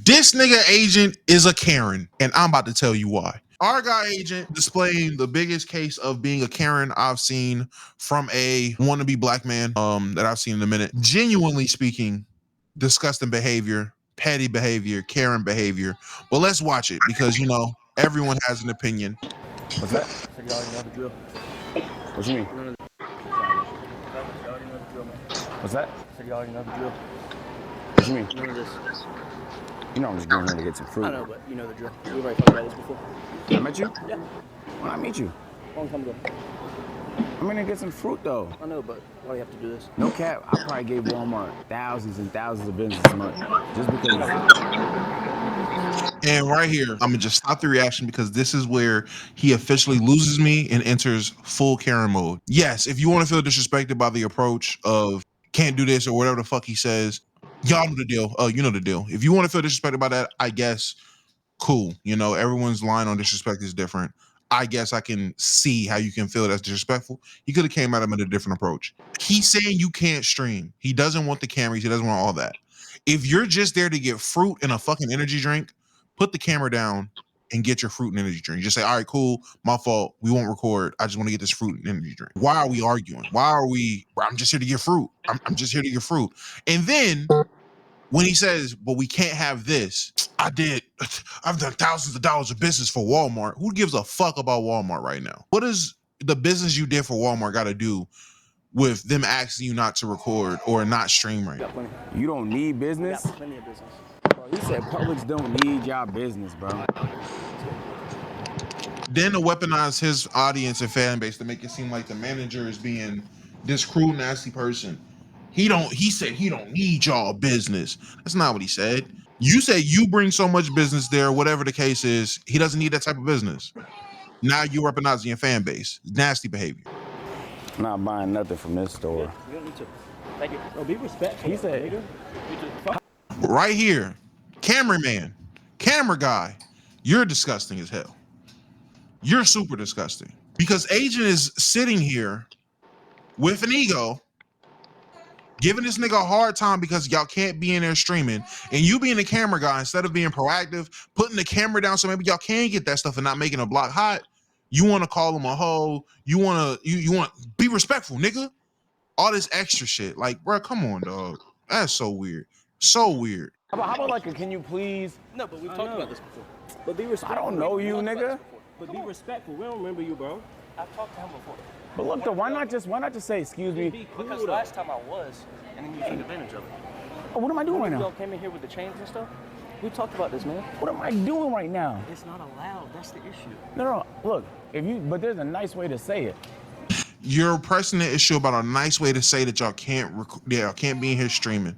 This nigga agent is a Karen, and I'm about to tell you why. Our guy agent displaying the biggest case of being a Karen I've seen from a wannabe black man that I've seen in a minute. Genuinely speaking, disgusting behavior, petty behavior, Karen behavior. But let's watch it because, you know, everyone has an opinion. What's that? So you already know the drill. What you mean? What's that? So you already know the drill. What you mean? None of this. You know I'm just going here to get some fruit. I know, but you know the drill. We've already talked about this before. I met you? Yeah. When I meet you? Long time ago. I'm gonna get some fruit though. I know, but why do you have to do this? No cap, I probably gave Walmart thousands and thousands of business a month just because. And right here, I'm gonna just stop the reaction because this is where he officially loses me and enters full Karen mode. Yes, if you want to feel disrespected by the approach of can't do this or whatever the fuck he says, y'all know the deal. You know the deal. If you want to feel disrespected by that, I guess cool. You know, everyone's line on disrespect is different. I guess I can see how you can feel that's disrespectful. He could have came at him with a different approach. He's saying you can't stream. He doesn't want the cameras. He doesn't want all that. If you're just there to get fruit and a fucking energy drink, put the camera down and get your fruit and energy drink. Just say, all right, cool, my fault. We won't record. I just want to get this fruit and energy drink. Why are we arguing? Why are we, I'm just here to get fruit. I'm just here to get fruit. And then when he says, but we can't have this, I've done thousands of dollars of business for Walmart. Who gives a fuck about Walmart right now? What does the business you did for Walmart got to do with them asking you not to record or not stream right now? You don't need business? You got plenty of business. Bro, he said Publix don't need y'all business, bro. Then to weaponize his audience and fan base to make it seem like the manager is being this cruel, nasty person. He said he don't need y'all business. That's not what he said. You said you bring so much business there, whatever the case is, he doesn't need that type of business. Now you weaponizing your fan base. Nasty behavior. I'm not buying nothing from this store. You don't need to. Thank you. Bro, be respectful. He said, nigga. Right here, cameraman, camera guy, you're disgusting as hell. You're super disgusting. Because Agent is sitting here with an ego, giving this nigga a hard time because y'all can't be in there streaming, and you being the camera guy, instead of being proactive, putting the camera down so maybe y'all can get that stuff and not making a block hot, you want to call him a hoe. You want to be respectful, nigga. All this extra shit. Like, bro, come on, dog. That's so weird. So weird. how about like a can you please? No, but we've talked about this before. But be respectful. I don't know you, nigga. But be respectful. We don't remember you, bro. I've talked to him before. But look, though, why not just say excuse me? Because last time I was, and then you took advantage of it. Oh, what am I doing right Y'all now? came in here with the chains and stuff. We talked about this, man. What am I doing right now? It's not allowed. That's the issue. No, look, but there's a nice way to say it. You're pressing the issue about a nice way to say that y'all can't be in here streaming.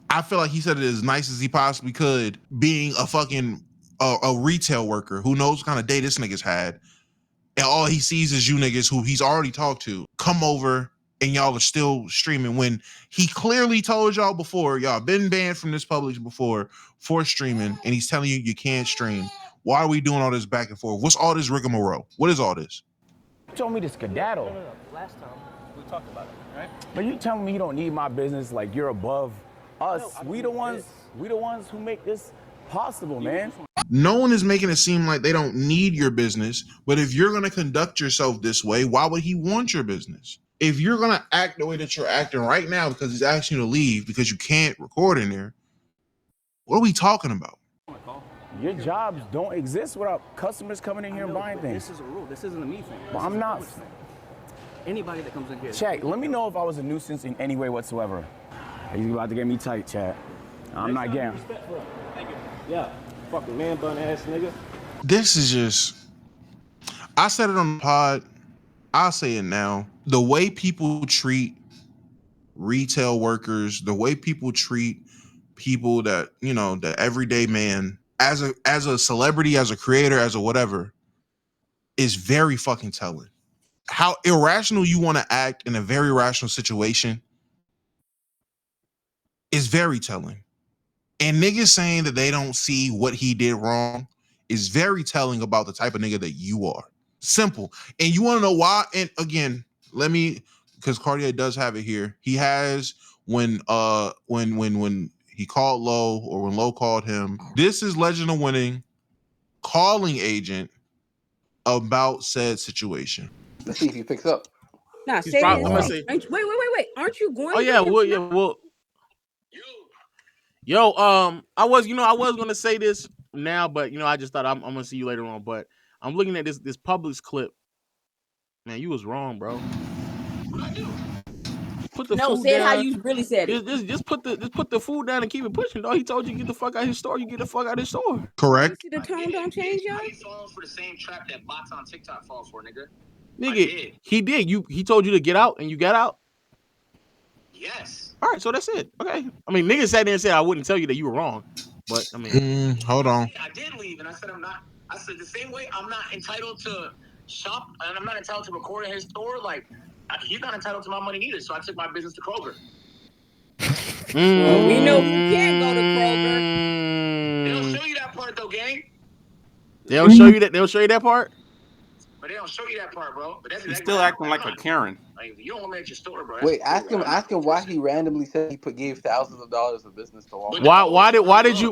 I feel like he said it as nice as he possibly could, being a fucking a retail worker who knows what kind of day this nigga's had, and all he sees is you niggas who he's already talked to come over and y'all are still streaming when he clearly told y'all before y'all been banned from this Publix before for streaming, and he's telling you can't stream. Why are we doing all this back and forth? What's all this rigmarole? What is all this? You told me to skedaddle. No. Last time we talked about it, right? But you telling me you don't need my business, like you're above us. No, we the ones who make this possible, man. No one is making it seem like they don't need your business, but if you're going to conduct yourself this way, why would he want your business? If you're going to act the way that you're acting right now because he's asking you to leave because you can't record in there, what are we talking about? Your jobs don't exist without customers coming in here and buying things. This is a rule. This isn't a me thing. Well, I'm not. Anybody that comes in here. Chat, let me know if I was a nuisance in any way whatsoever. He's about to get me tight, chat. I'm not getting. Thank you. Yeah. Fucking man bun ass nigga. This is just, I said it on the pod, I'll say it now. The way people treat retail workers, the way people treat people that, you know, the everyday man, as a celebrity, as a creator, as a whatever, is very fucking telling. How irrational you want to act in a very rational situation is very telling. And niggas saying that they don't see what he did wrong is very telling about the type of nigga that you are. Simple. And you want to know why? And again, because Cartier does have it here. He has when he called Low, or when Low called him. This is Legend of Winning calling Agent about said situation. Let's see if he picks up. Nah, He's say it probably. in I'm gonna his say. face. Wait. Aren't you going Oh to yeah, get him well, tonight? yeah, well. Yo, I was gonna say this now, but I just thought I'm gonna see you later on. But I'm looking at this Publix clip. Man, you was wrong, bro. What I do? Put the No, food say it how down. you really said it. Just put the food down and keep it pushing, dog. He told you get the fuck out of his store. You get the fuck out of his store. Correct. See, the tone don't change, y'all. I fall for the same trap that bots on TikTok fall for, nigga. Nigga, he did. He told you to get out, and you got out. Yes. All right, so that's it. Okay. I mean, niggas sat there and said I wouldn't tell you that you were wrong, but I mean, hold on. I did leave, and I said I'm not. I said the same way I'm not entitled to shop, and I'm not entitled to record in his store. Like he's not entitled to my money either. So I took my business to Kroger. Well, we know who can't go to Kroger. They don't show you that part though, gang. They'll show you that. They'll show you that part. But they don't show you that part, bro. But that's He's still acting like a Karren. Like, you don't want me at your store, bro. Wait, ask him why he randomly said he gave thousands of dollars of business to Walmart.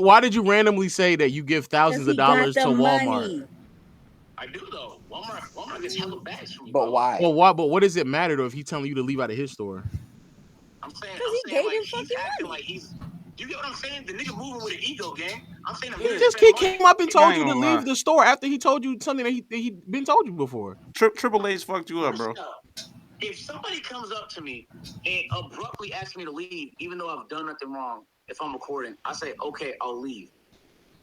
Why did you randomly say that you give thousands of dollars to Walmart? Money. I do though. Walmart gets hella bags from me. But why? Well, why? But what does it matter though if he's telling you to leave out of his store? I'm saying he gave like him he's fucking acting money. like he's. You get what I'm saying? The nigga moving with an ego, gang. I'm saying He just came up and told you to leave the store after he told you something that he been told you before. Triple H fucked you up, bro. If somebody comes up to me and abruptly asks me to leave, even though I've done nothing wrong, if I'm recording, I say, okay, I'll leave.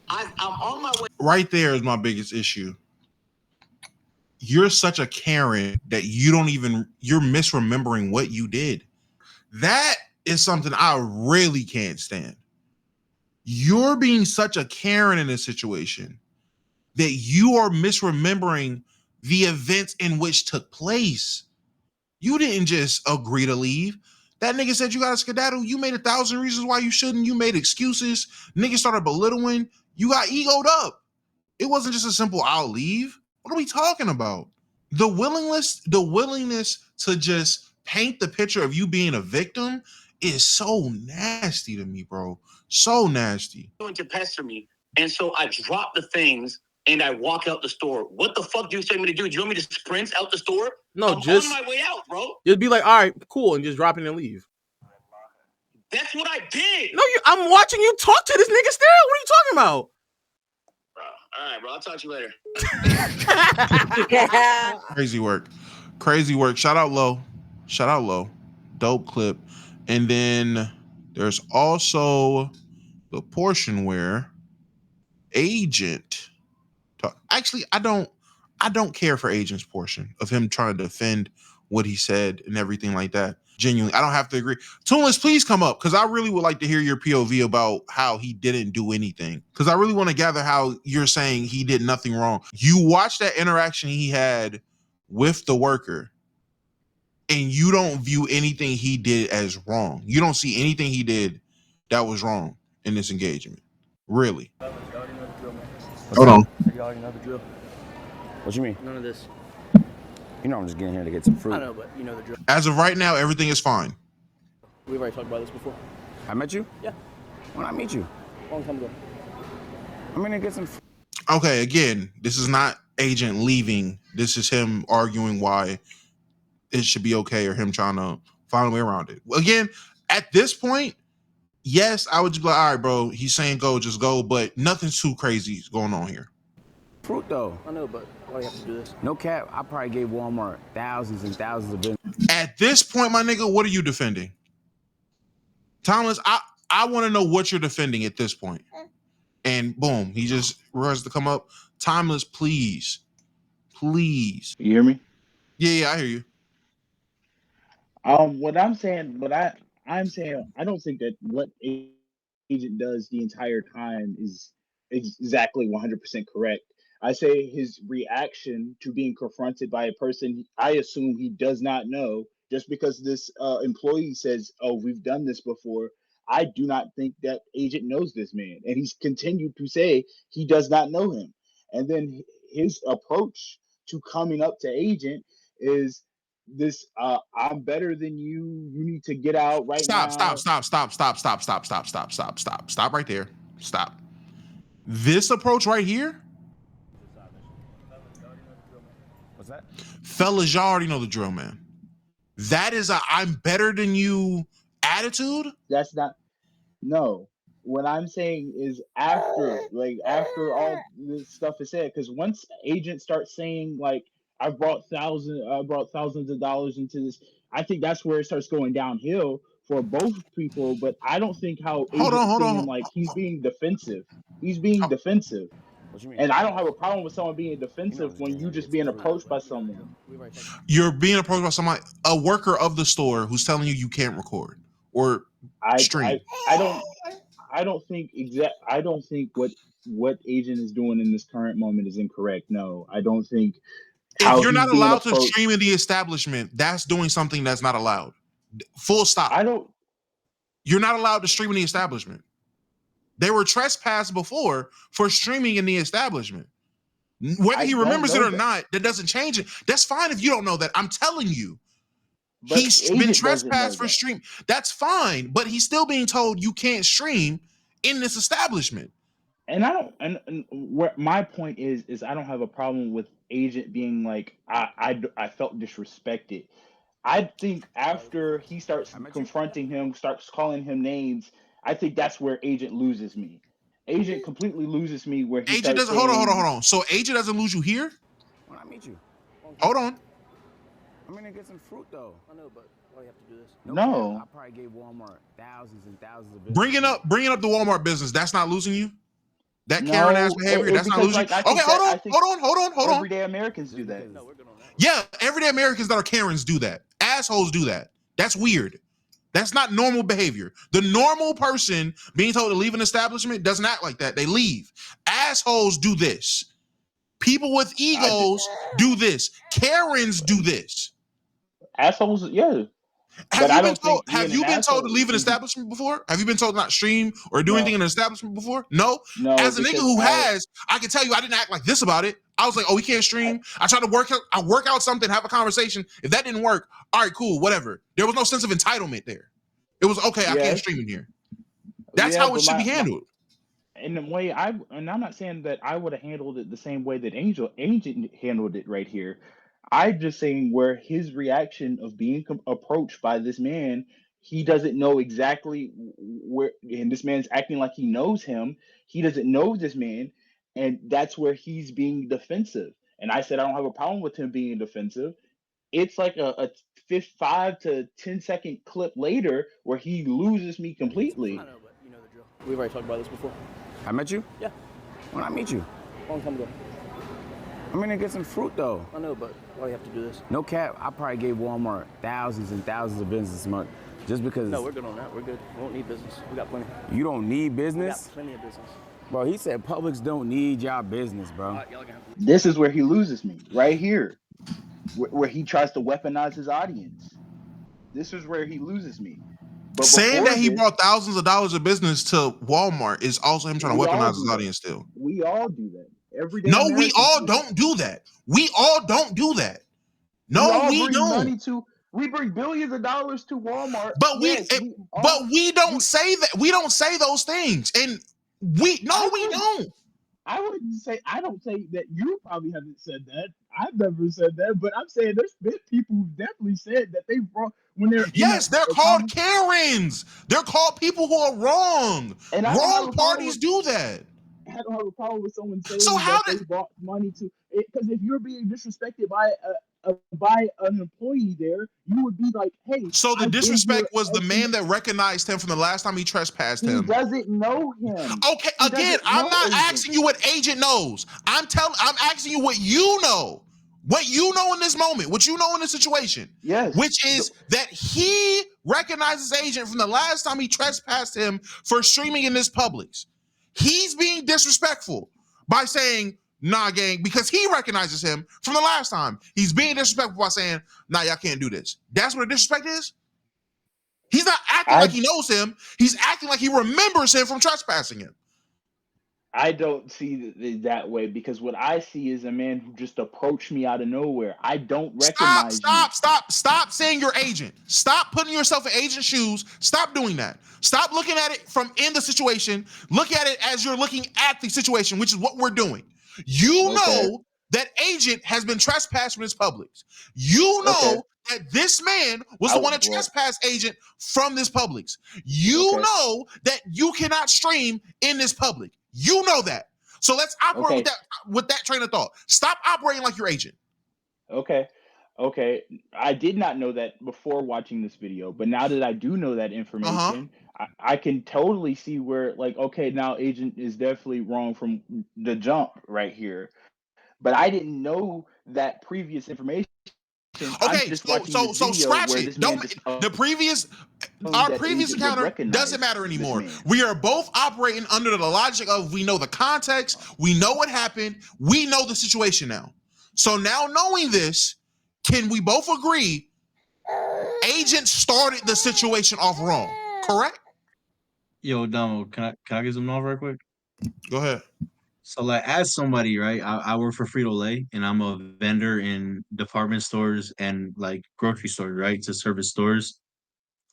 I'm on my way. Right there is my biggest issue. You're such a Karen that you're misremembering what you did. That is something I really can't stand. You're being such a Karen in this situation that you are misremembering the events in which took place. You didn't just agree to leave. That nigga said you got to skedaddle. You made 1,000 reasons why you shouldn't. You made excuses. Niggas started belittling. You got egoed up. It wasn't just a simple I'll leave. What are we talking about? The willingness to just paint the picture of you being a victim is so nasty to me, bro. So nasty. Going to pester me, and so I drop the things and I walk out the store. What the fuck do you expect me to do? Do you want me to sprint out the store? No, I'm just on my way out, bro. Just be like, all right, cool, and just drop it and leave. That's what I did. No, I'm watching you talk to this nigga still. What are you talking about? Bro, all right, bro. I'll talk to you later. Crazy work. Shout out low. Dope clip. And then there's also the portion where Agent actually I don't care for Agent's portion of him trying to defend what he said and everything like that. Genuinely, I don't have to agree. Tuneless, please come up, because I really would like to hear your POV about how he didn't do anything, because I really want to gather how you're saying he did nothing wrong. You watched that interaction he had with the worker, and you don't view anything he did as wrong. You don't see anything he did that was wrong in this engagement. Really. Hold on. You already know the drill. What you mean? None of this. You know I'm just getting here to get some fruit. I know, but you know the drill. As of right now, everything is fine. We've already talked about this before. I met you? Yeah. When I meet you? Long time ago. I'm gonna get some. Okay, again, this is not Agent leaving. This is him arguing why it should be okay, or him trying to find a way around it. Again, at this point, yes, I would just be like, all right, bro, he's saying go, just go, but nothing's too crazy going on here. Fruit though. I know, but why do you have to do this? No cap. I probably gave Walmart thousands and thousands of business. At this point, my nigga, what are you defending? Thomas, I want to know what you're defending at this point. And boom, he just rushed to come up. Timeless, please. Please. You hear me? Yeah, I hear you. I'm saying, I don't think that what Agent does the entire time is exactly 100% correct. I say his reaction to being confronted by a person I assume he does not know, just because this employee says, "Oh, we've done this before." I do not think that Agent knows this man, and he's continued to say he does not know him. And then his approach to coming up to Agent is, this I'm better than you. You need to get out right now. Stop right there. Stop. This approach right here, What's that? fellas, y'all already know the drill, man. That is a I'm better than you attitude. That's not. No. What I'm saying is after all this stuff is said, because once agents start saying like I brought thousands of dollars into this, I think that's where it starts going downhill for both people. But I don't think how agent's saying like he's being defensive. He's being defensive. What you mean? And I don't have a problem with someone being defensive when you just being approached by someone. You're being approached by somebody, a worker of the store, who's telling you can't record or stream. I don't think what agent is doing in this current moment is incorrect. No, I don't think. If you're not allowed to stream in the establishment, that's doing something that's not allowed. Full stop. You're not allowed to stream in the establishment. They were trespassed before for streaming in the establishment. Whether he remembers it or not, that doesn't change it. That's fine if you don't know that. I'm telling you. But he's been trespassed for stream. That's fine, but he's still being told you can't stream in this establishment. And I don't. And where my point is I don't have a problem with agent being like I felt disrespected. I think after he starts confronting him, starts calling him names, I think that's where agent loses me. Agent completely loses me where he agent doesn't. Hold on. So agent doesn't lose you here? When I meet you. Hold on. I'm gonna get some fruit though. I know, but why do you have to do this? No. I probably gave Walmart thousands and thousands of business. Bringing up the Walmart business, that's not losing you? That Karen ass behavior, that's not losing you? Okay, hold on. Everyday Americans do that. No, we're good on that. Yeah, everyday Americans that are Karens do that. Assholes do that. That's weird. That's not normal behavior. The normal person being told to leave an establishment doesn't act like that. They leave. Assholes do this. People with egos do this. Karens do this. Assholes, yeah. Have you been told to leave an establishment before? Have you been told to not stream or do anything in an establishment before? No. As a nigga who has, I can tell you I didn't act like this about it. I was like, oh, we can't stream. I tried to work out something, have a conversation. If that didn't work, all right, cool, whatever. There was no sense of entitlement there. It was okay, I can't stream in here. That's how it should be handled. In the way and I'm not saying that I would have handled it the same way that Agent handled it right here. I'm just saying where his reaction of being approached by this man, he doesn't know exactly where, and this man's acting like he knows him. He doesn't know this man, and that's where he's being defensive. And I said I don't have a problem with him being defensive. It's like a 5 to 10 second clip later where he loses me completely. I know, but you know the drill. We've already talked about this before. I met you? Yeah. When I meet you? A long time ago. I'm gonna get some fruit though. I know, but why do you have to do this? No cap, I probably gave Walmart thousands and thousands of business this month just because. No, we're good on that. We're good. We don't need business. We got plenty. You don't need business? We got plenty of business. Bro, he said Publix don't need y'all business, bro. Y'all gonna have to This is where he loses me, right here, where he tries to weaponize his audience. This is where he loses me. But saying that he brought thousands of dollars of business to Walmart is also him trying to weaponize his audience still. We all do that. Every day. No, we all don't do that. We all don't do that. No, we don't. We bring billions of dollars to Walmart. But we don't say that. We don't say those things. And we don't. I don't say that you probably haven't said that. I've never said that, but I'm saying there's been people who definitely said that they brought when they're they're called Karens. They're called people who are wrong. And wrong parties do that. I don't have a problem with someone saying that they brought money to it, because if you're being disrespected by an employee there, you would be like, hey. So the disrespect was the man that recognized him from the last time he trespassed him. He doesn't know him. Okay, again, I'm not asking you what agent knows. I'm asking you what you know. What you know in this moment, what you know in this situation. Yes. Which is that he recognizes agent from the last time he trespassed him for streaming in this Publix. He's being disrespectful by saying, nah, gang, because he recognizes him from the last time. He's being disrespectful by saying, nah, y'all can't do this. That's what a disrespect is? He's not acting like he knows him. He's acting like he remembers him from trespassing him. I don't see it that way because what I see is a man who just approached me out of nowhere. I don't recognize you. Stop saying you're agent. Stop putting yourself in agent shoes. Stop doing that. Stop looking at it from in the situation. Look at it as you're looking at the situation, which is what we're doing. You know that agent has been trespassed from his Publix. You know that this man was the one that trespassed agent from this Publix. You know that you cannot stream in this public. You know that. So let's operate with that train of thought. Stop operating like your agent. Okay. I did not know that before watching this video, but now that I do know that information, I can totally see where, like, okay, now agent is definitely wrong from the jump right here. But I didn't know that previous information. I'm just watching this video scratch where it. this man just Our previous encounter doesn't matter anymore. We are both operating under the logic of we know the context, we know what happened, we know the situation now. So now knowing this, can we both agree agent started the situation off wrong, correct? Yo, Domo, can I get something off right quick? Go ahead. So, like, as somebody, right, I work for Frito-Lay, and I'm a vendor in department stores and, like, grocery stores, right, to service stores.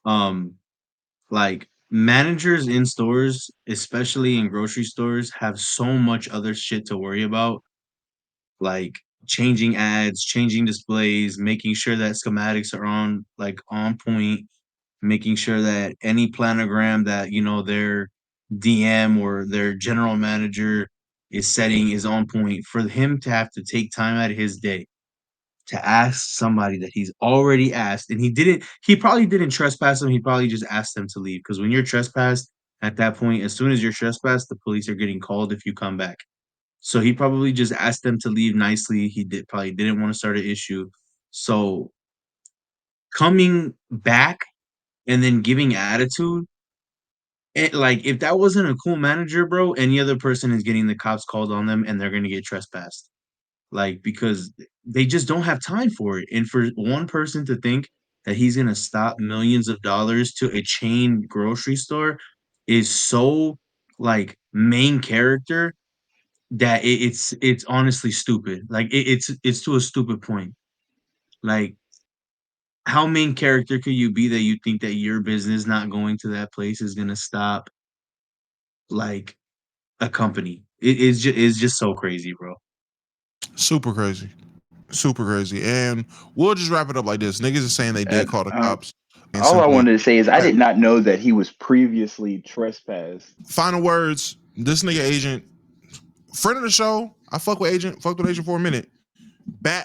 Like, managers in stores, especially in grocery stores, have so much other shit to worry about, like changing ads, changing displays, making sure that schematics are on point, making sure that any planogram that, you know, their DM or their general manager is setting is on point. For him to have to take time out of his day to ask somebody that he's already asked, and he probably didn't trespass them, he probably just asked them to leave. Because when you're trespassed, at that point, as soon as you're trespassed, the police are getting called if you come back. So he probably just asked them to leave nicely. He probably didn't want to start an issue. So coming back and then giving attitude, like, if that wasn't a cool manager, bro, any other person is getting the cops called on them and they're gonna get trespassed. Like, because they just don't have time for it. And for one person to think that he's gonna stop millions of dollars to a chain grocery store is so, like, main character that it's honestly stupid. Like, it's to a stupid point. Like, how main character could you be that you think that your business not going to that place is gonna stop, like, a company? It's just so crazy, bro. Super crazy. And we'll just wrap it up like this. Niggas is saying they did call the cops. All I wanted to say is I did not know that he was previously trespassed. Final words. This nigga agent, friend of the show. I fucked with agent for a minute.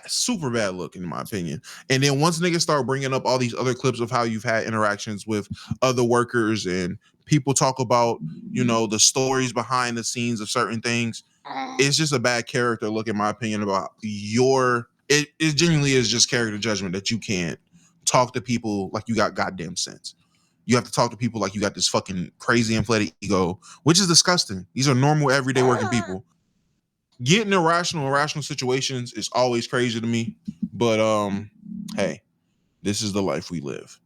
Super bad look in my opinion. And then once niggas start bringing up all these other clips of how you've had interactions with other workers and people talk about, you know, the stories behind the scenes of certain things, it's just a bad character look in my opinion about it genuinely is just character judgment that you can't talk to people like you got goddamn sense. You have to talk to people like you got this fucking crazy inflated ego, which is disgusting. These are normal everyday working people. Getting irrational situations is always crazy to me, but hey, this is the life we live.